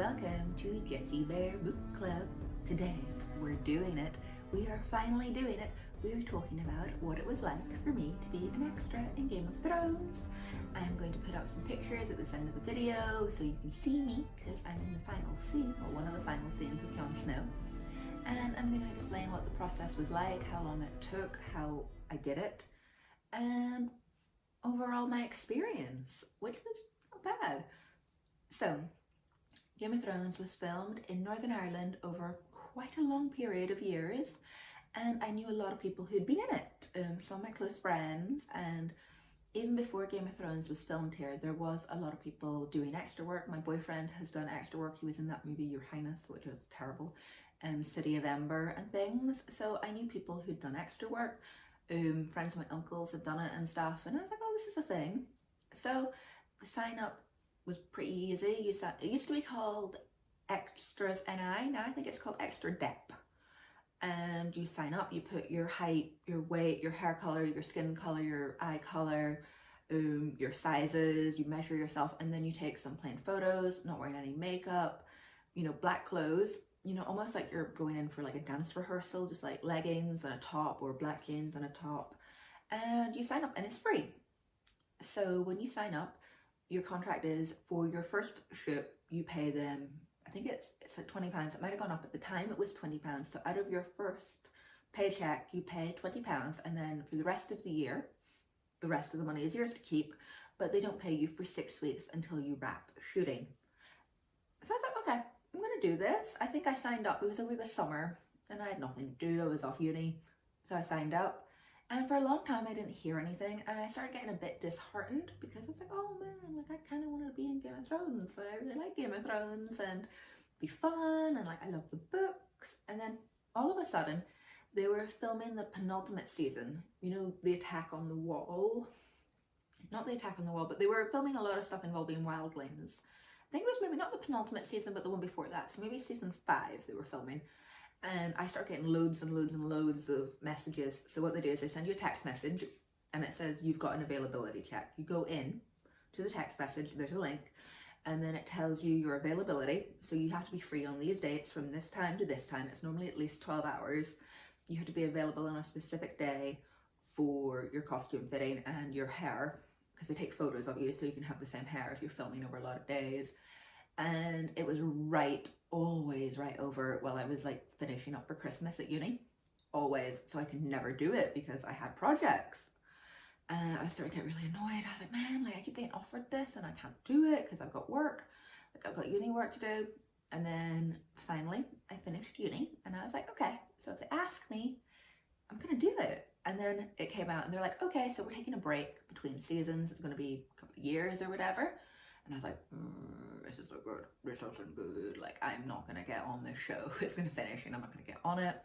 welcome to Jessie Bear Book Club. Today we're doing it. We are finally doing it. We are talking about what it was like for me to be an extra in Game of Thrones. I'm going to put up some pictures at this end of the video so you can see me because I'm in the final scene, or one of the final scenes with Jon Snow. And I'm going to explain what the process was like, how long it took, how I did it, and overall my experience, which was not bad. So, Game of Thrones was filmed in Northern Ireland over quite a long period of years, and I knew a lot of people who'd been in it, some of my close friends, and even before Game of Thrones was filmed here, there was a lot of people doing extra work. My boyfriend has done extra work. He was in that movie Your Highness, which was terrible, City of Ember and things, so I knew people who'd done extra work. Friends of my uncles had done it and stuff, and I was like, oh, this is a thing. So the sign up was pretty easy. It used to be called Extras NI, now I think it's called Extra Dep. And you sign up, you put your height, your weight, your hair color, your skin color, your eye color, your sizes, you measure yourself, and then you take some plain photos, not wearing any makeup, black clothes, almost like you're going in for like a dance rehearsal, just like leggings and a top, or black jeans and a top, and you sign up and it's free. So when you sign up, your contract is for your first shoot, you pay them, I think it's like £20. It might have gone up at the time, it was £20. So out of your first paycheck, you pay £20, and then for the rest of the year, the rest of the money is yours to keep, but they don't pay you for 6 weeks until you wrap shooting. So I was like, okay, I'm gonna do this. I think I signed up, it was over the summer, and I had nothing to do, I was off uni, so I signed up. And for a long time I didn't hear anything, and I started getting a bit disheartened because I was like, oh man, like I kind of want to be in Game of Thrones. I really like Game of Thrones and be fun, and like I love the books. And then all of a sudden they were filming the penultimate season, the attack on the wall. Not the attack on the wall, but they were filming a lot of stuff involving wildlings. I think it was maybe not the penultimate season, but the one before that, so maybe season 5 they were filming. And I start getting loads and loads and loads of messages. So what they do is they send you a text message and it says you've got an availability check. You go in to the text message, there's a link, and then it tells you your availability. So you have to be free on these dates from this time to this time. It's normally at least 12 hours. You have to be available on a specific day for your costume fitting and your hair, because they take photos of you so you can have the same hair if you're filming over a lot of days. And it was always right over while I was like finishing up for Christmas at uni, always. So I could never do it because I had projects, and I started getting really annoyed. I was like, man, like I keep being offered this and I can't do it because I've got work, like I've got uni work to do. And then finally I finished uni and I was like, okay, so if they ask me, I'm gonna do it. And then it came out and they're like, okay, so we're taking a break between seasons, it's gonna be a couple of years or whatever. And I was like, this is so good, this isn't good, like I'm not gonna get on this show, it's gonna finish and I'm not gonna get on it.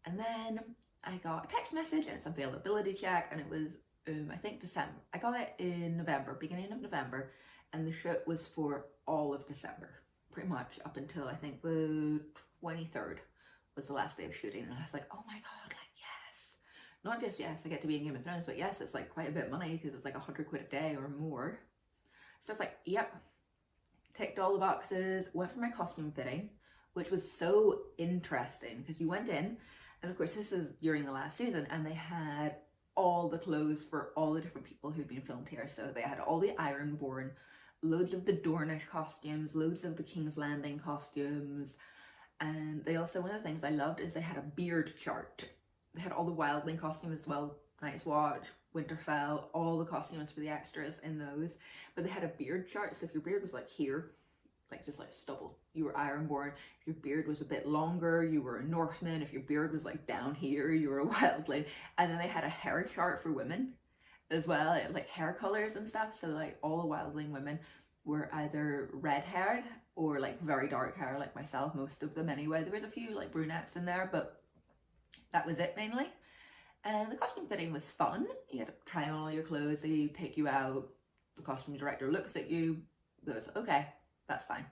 And then I got a text message and it's availability check, and it was, I think December. I got it in November, beginning of November, and the shoot was for all of December, pretty much up until I think the 23rd was the last day of shooting. And I was like, oh my god, like yes. Not just yes, I get to be in Game of Thrones, but yes, it's like quite a bit of money because it's like 100 quid a day or more. So it's like, yep, ticked all the boxes, went for my costume fitting, which was so interesting because you went in, and of course this is during the last season, and they had all the clothes for all the different people who'd been filmed here. So they had all the Ironborn, loads of the Dornish costumes, loads of the King's Landing costumes, and they also, one of the things I loved is they had a beard chart. They had all the Wildling costumes as well, Night's Watch, Winterfell, all the costumes for the extras in those, but they had a beard chart. So if your beard was like here, like just like stubble, you were Ironborn. If your beard was a bit longer, you were a Northman. If your beard was like down here, you were a Wildling. And then they had a hair chart for women as well, like hair colors and stuff. So like all the Wildling women were either red haired or like very dark hair, like myself, most of them anyway. There was a few like brunettes in there, but that was it mainly. And the costume fitting was fun. You had to try on all your clothes, they take you out, the costume director looks at you, goes, okay, that's fine.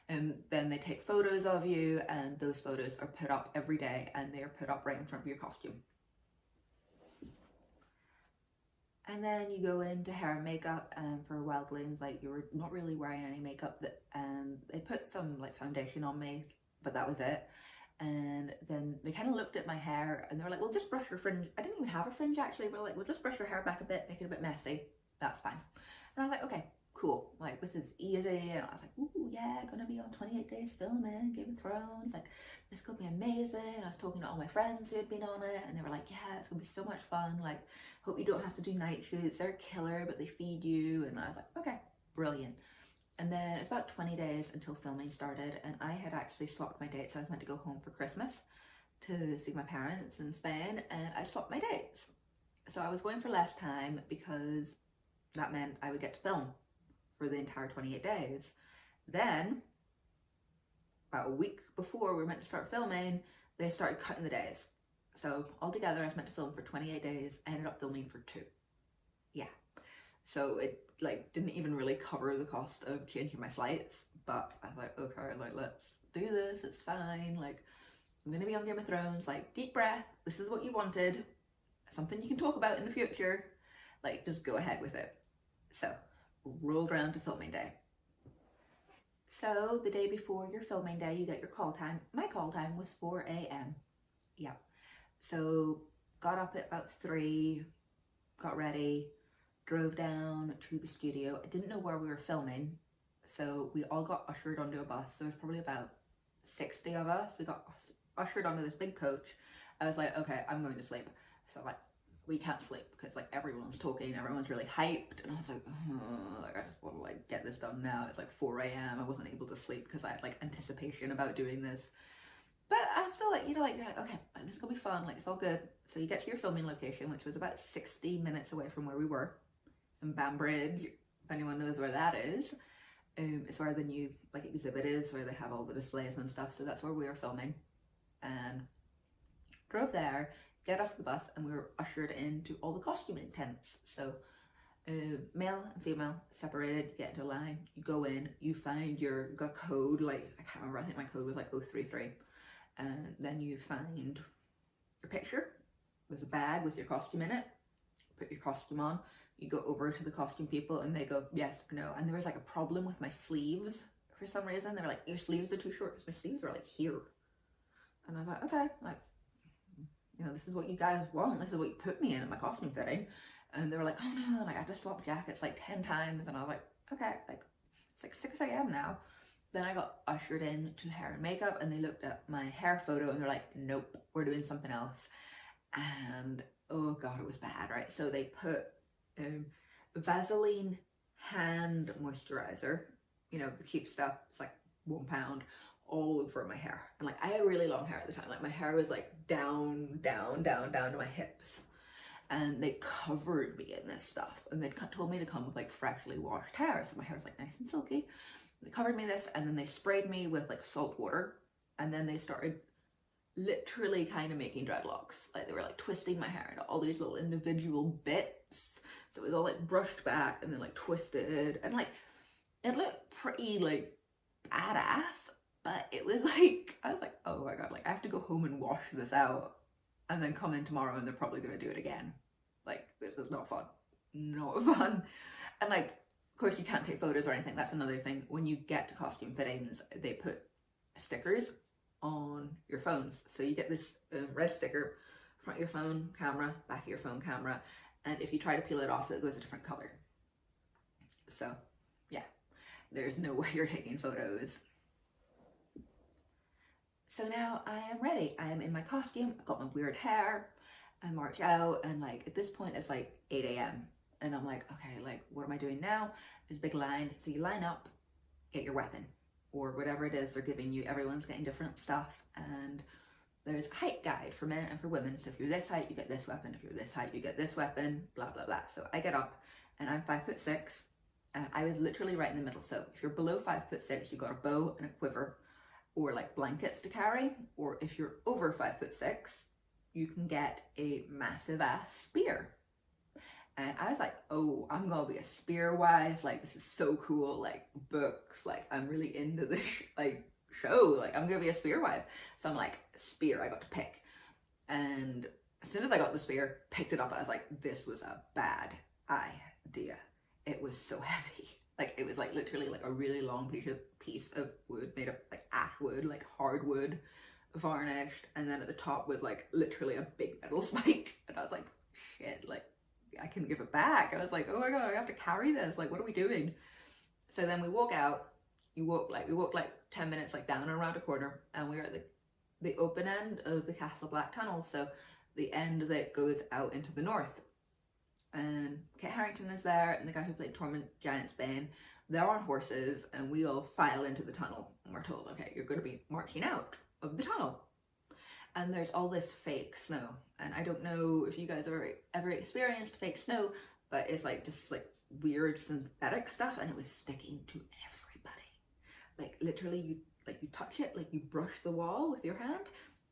And then they take photos of you, and those photos are put up every day, and they're put up right in front of your costume. And then you go into hair and makeup, and for Wildlings, like, you were not really wearing any makeup, and they put some like foundation on me, but that was it. And then they kind of looked at my hair and they were like, well, just brush your fringe. I didn't even have a fringe actually, but like, well, just brush your hair back a bit, make it a bit messy, that's fine. And I was like, okay, cool, like this is easy. And I was like, ooh, yeah, gonna be on 28 days filming Game of Thrones, like this could be amazing. I was talking to all my friends who had been on it, and they were like, yeah, it's gonna be so much fun, like hope you don't have to do night shoots, they're a killer, but they feed you. And I was like, okay, brilliant. And then it's about 20 days until filming started, and I had actually swapped my dates. I was meant to go home for Christmas to see my parents in Spain, and I swapped my dates. So I was going for less time because that meant I would get to film for the entire 28 days. Then, about a week before we were meant to start filming, they started cutting the days. So altogether I was meant to film for 28 days, I ended up filming for 2. Yeah. So it like didn't even really cover the cost of changing my flights, but I was like, okay, like let's do this, it's fine, like I'm gonna be on Game of Thrones, like deep breath, this is what you wanted, something you can talk about in the future, like just go ahead with it. So rolled around to filming day. So the day before your filming day, you get your call time. My call time was 4 a.m. Yeah. So got up at about 3, got ready, drove down to the studio. I didn't know where we were filming, so we all got ushered onto a bus. There was probably about 60 of us. We got ushered onto this big coach. I was like, okay, I'm going to sleep. So like, we can't sleep because like everyone's talking, everyone's really hyped, and I was like, oh, like I just want to like get this done now. It's like 4 a.m. I wasn't able to sleep because I had like anticipation about doing this. But I was still like, you know, like you're like, okay, this is gonna be fun, like it's all good. So you get to your filming location, which was about 60 minutes away from where we were. In Banbridge, if anyone knows where that is. It's where the new like exhibit is, where they have all the displays and stuff. So that's where we were filming. And drove there, get off the bus, and we were ushered into all the costuming tents. So male and female separated, you get into a line, you go in, you find your code, like I can't remember, I think my code was like 033. And then you find your picture. There's a bag with your costume in it. Put your costume on. You go over to the costume people and they go yes or no. And there was like a problem with my sleeves for some reason. They were like, your sleeves are too short, because my sleeves were like here. And I was like, okay, like, you know, this is what you guys want, this is what you put me in my costume fitting. And they were like, oh no, like I had to swap jackets like 10 times. And I was like, okay, like it's like 6 a.m. now. Then I got ushered in to hair and makeup, and they looked at my hair photo and they're like, nope, we're doing something else. And oh god, it was bad, right? So they put Vaseline hand moisturizer, you know, the cheap stuff, it's like £1, all over my hair. And like I had really long hair at the time, like my hair was like down to my hips, and they covered me in this stuff, and they told me to come with like freshly washed hair, so my hair was like nice and silky. They covered me this, and then they sprayed me with like salt water, and then they started literally kind of making dreadlocks. Like they were like twisting my hair into all these little individual bits, so it was all like brushed back and then like twisted, and like it looked pretty like badass, but it was like, I was like, oh my god, like I have to go home and wash this out and then come in tomorrow and they're probably gonna do it again. Like this is not fun, not fun. And like of course you can't take photos or anything. That's another thing. When you get to costume fittings, they put stickers on your phones. So you get this red sticker, front of your phone camera, back of your phone camera, and if you try to peel it off, it goes a different color. So yeah, there's no way you're taking photos. So now I am ready. I am in my costume, I've got my weird hair, I march out, and like at this point it's like 8 a.m. and I'm like, okay, like what am I doing now? There's a big line, so you line up, get your weapon, or whatever it is they're giving you. Everyone's getting different stuff, and there's a height guide for men and for women. So if you're this height, you get this weapon. If you're this height, you get this weapon, blah, blah, blah. So I get up, and I'm 5'6", and I was literally right in the middle. So if you're below 5'6", you got a bow and a quiver, or like blankets to carry. Or if you're over 5'6", you can get a massive ass spear. And I was like, oh, I'm gonna be a spear wife, like this is so cool, like books, like I'm really into this like show, like I'm gonna be a spear wife. So I'm like, spear, I got to pick. And as soon as I got the spear, picked it up, I was like, this was a bad was so heavy. Like it was like literally like a really long piece of wood made of like ash wood, like hardwood, varnished, and then at the top was like literally a big metal spike. And I was like, shit, like I can give it back. I was like, oh my god, I have to carry this. Like, what are we doing? So then we walk out. We walked like 10 minutes like down and around a corner, and we were at the open end of the Castle Black Tunnel, so the end that goes out into the north. And Kit Harington is there, and the guy who played Tormund Giantsbane. They're on horses, and we all file into the tunnel. And we're told, okay, you're going to be marching out of the tunnel. And there's all this fake snow. And I don't know if you guys have ever experienced fake snow, but it's like just like weird synthetic stuff, and it was sticking to everybody. Like literally, you touch it, like you brush the wall with your hand,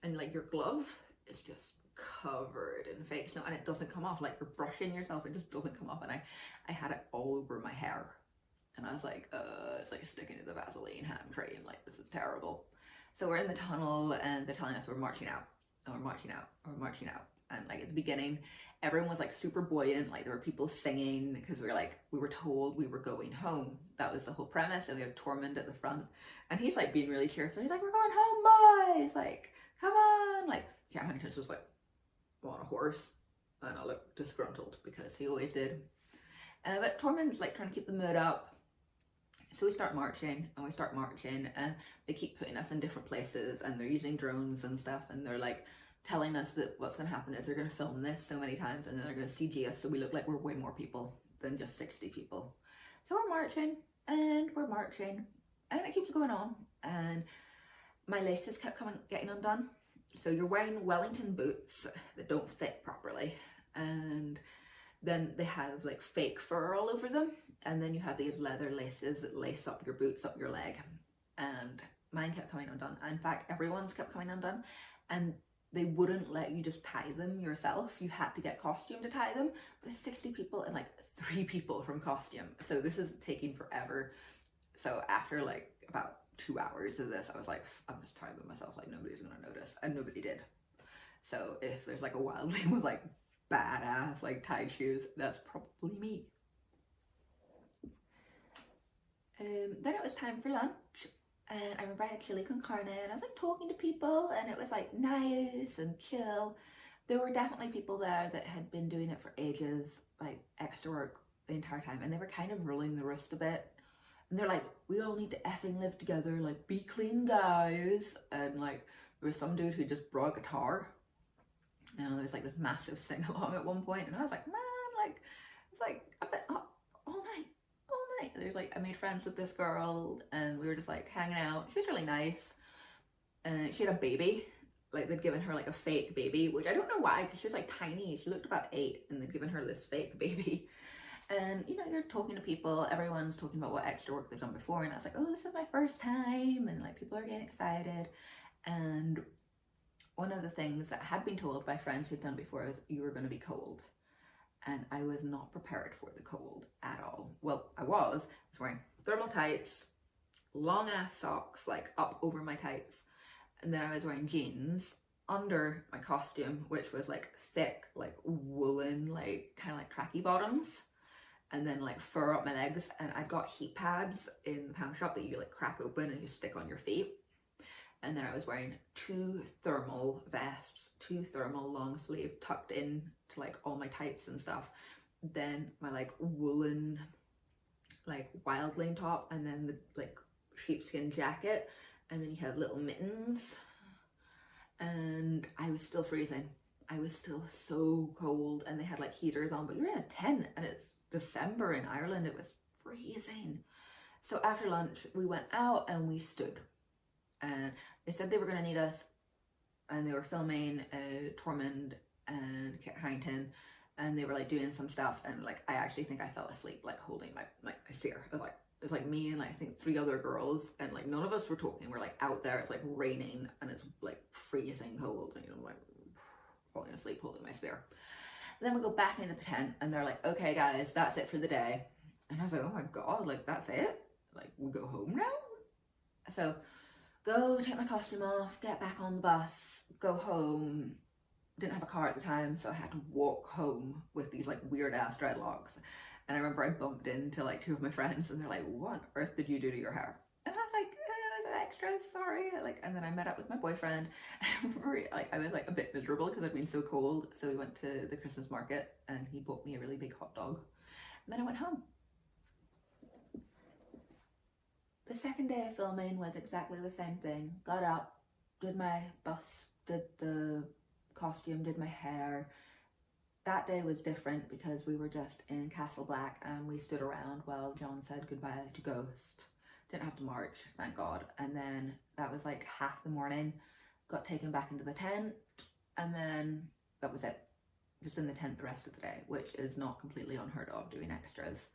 and like your glove is just covered in fake snow, and it doesn't come off. Like you're brushing yourself, it just doesn't come off. And I had it all over my hair, and I was like, it's like sticking to the Vaseline hand cream. Like, this is terrible. So we're in the tunnel, and they're telling us we're marching out, and we're marching out, and we're marching out. And like at the beginning, everyone was like super buoyant. Like there were people singing because we were told we were going home. That was the whole premise. And we have Tormund at the front, and he's like being really cheerful. He's like, we're going home, boys. Like, come on. Like, Kit Harington's just like on a horse, and I look disgruntled because he always did. But Tormund's like trying to keep the mood up. So we start marching, and they keep putting us in different places, and they're using drones and stuff, and they're like telling us that what's going to happen is they're going to film this so many times, and then they're going to CG us so we look like we're way more people than just 60 people. So we're marching, and it keeps going on, and my laces kept getting undone. So you're wearing Wellington boots that don't fit properly, and then they have like fake fur all over them, and then you have these leather laces that lace up your boots up your leg, and mine kept coming undone. In fact, everyone's kept coming undone, and they wouldn't let you just tie them yourself. You had to get costume to tie them. There's 60 people and like 3 people from costume, so this is taking forever. So after like about 2 hours of this, I was like, I'm just tying them myself, like nobody's gonna notice, and nobody did. So if there's like a wildling with like badass like tied shoes, that's probably me. Then it was time for lunch, and I remember I had chili con carne, and I was like talking to people, and it was like nice and chill. There were definitely people there that had been doing it for ages, like extra work the entire time, and they were kind of ruling the roost a bit. And they're like, we all need to effing live together, like be clean guys. And like there was some dude who just brought a guitar. You know, there's like this massive sing along at one point, and I was like, man, like it's like I've been up all night. There's like, I made friends with this girl, and we were just like hanging out. She was really nice, and she had a baby. Like they'd given her like a fake baby, which I don't know why, because she was like tiny. She looked about 8, and they'd given her this fake baby. And you know, you're talking to people, everyone's talking about what extra work they've done before, and I was like, oh, this is my first time, and like people are getting excited. And one of the things that I had been told by friends who'd done before was you were going to be cold. And I was not prepared for the cold at all. Well, I was wearing thermal tights, long ass socks like up over my tights, and then I was wearing jeans under my costume, which was like thick, like woolen, like kind of like tracky bottoms, and then like fur up my legs. And I got heat pads in the pound shop that you like crack open and you stick on your feet. And then I was wearing 2 thermal vests, 2 thermal long sleeve tucked in to like all my tights and stuff. Then my like woolen like Wildling top, and then the like sheepskin jacket, and then you have little mittens. And I was still freezing. I was still so cold, and they had like heaters on, but you're in a tent, and it's December in Ireland. It was freezing. So after lunch, we went out and we stood. And they said they were going to need us, and they were filming Tormund and Kit Harington, and they were like doing some stuff, and like I actually think I fell asleep like holding my spear. It was like me and like I think 3 other girls, and like none of us were talking. We're like out there, it's like raining, and it's like freezing cold, and you know, like falling asleep holding my spear. Then we go back into the tent, and they're like, okay guys, that's it for the day. And I was like, oh my god, like that's it? Like we go home now? So go take my costume off, get back on the bus, go home. Didn't have a car at the time, so I had to walk home with these like weird ass dreadlocks. And I remember I bumped into like two of my friends and they're like, what on earth did you do to your hair? And I was like, it was an extra, sorry. Like, and then I met up with my boyfriend and I was like a bit miserable because I'd been so cold. So we went to the Christmas market and he bought me a really big hot dog. And then I went home. The second day of filming was exactly the same thing. Got up, did my bust, did the costume, did my hair. That day was different because we were just in Castle Black and we stood around while John said goodbye to Ghost. Didn't have to march, thank God. And then that was like half the morning, got taken back into the tent, and then that was it. Just in the tent the rest of the day, which is not completely unheard of, doing extras.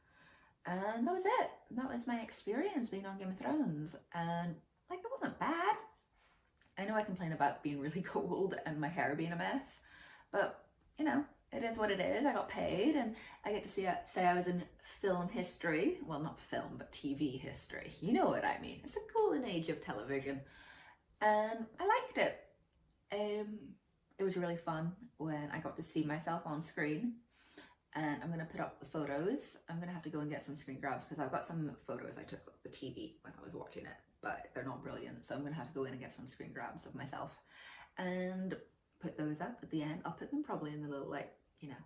And that was it. That was my experience being on Game of Thrones. And like, it wasn't bad. I know I complain about being really cold and my hair being a mess, but you know, it is what it is. I got paid and I get to say I was in film history. Well, not film, but TV history. You know what I mean. It's a golden age of television. And I liked it. It was really fun when I got to see myself on screen. And I'm going to put up the photos. I'm going to have to go and get some screen grabs because I've got some photos I took of the TV when I was watching it, but they're not brilliant. So I'm going to have to go in and get some screen grabs of myself and put those up at the end. I'll put them probably in the little, like, you know,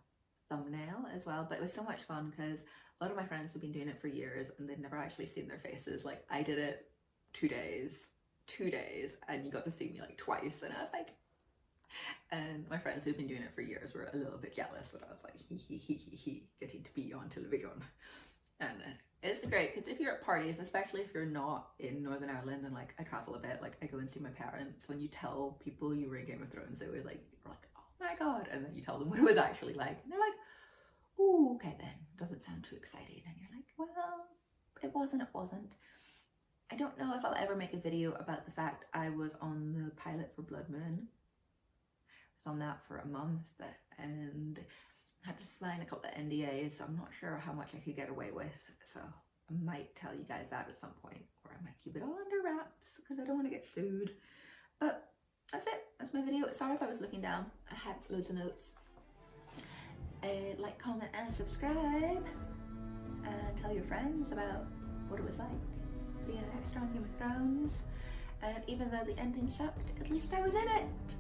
thumbnail as well. But it was so much fun because a lot of my friends have been doing it for years and they'd never actually seen their faces. Like, I did it 2 days, and you got to see me like twice. And I was like, and my friends who've been doing it for years were a little bit jealous that I was like, getting to be on television. And it's great because if you're at parties, especially if you're not in Northern Ireland and like I travel a bit, like I go and see my parents, when you tell people you were in Game of Thrones, they always like, you're like, oh my God. And then you tell them what it was actually like. And they're like, oh, okay then, doesn't sound too exciting. And you're like, well, it wasn't. I don't know if I'll ever make a video about the fact I was on the pilot for Blood Moon. Was on that for a month and had to sign a couple of NDAs, so I'm not sure how much I could get away with. So I might tell you guys that at some point, or I might keep it all under wraps because I don't want to get sued. But that's it. That's my video. Sorry if I was looking down. I had loads of notes. Like, comment, and subscribe, and tell your friends about what it was like being an extra on Game of Thrones. And even though the ending sucked, at least I was in it.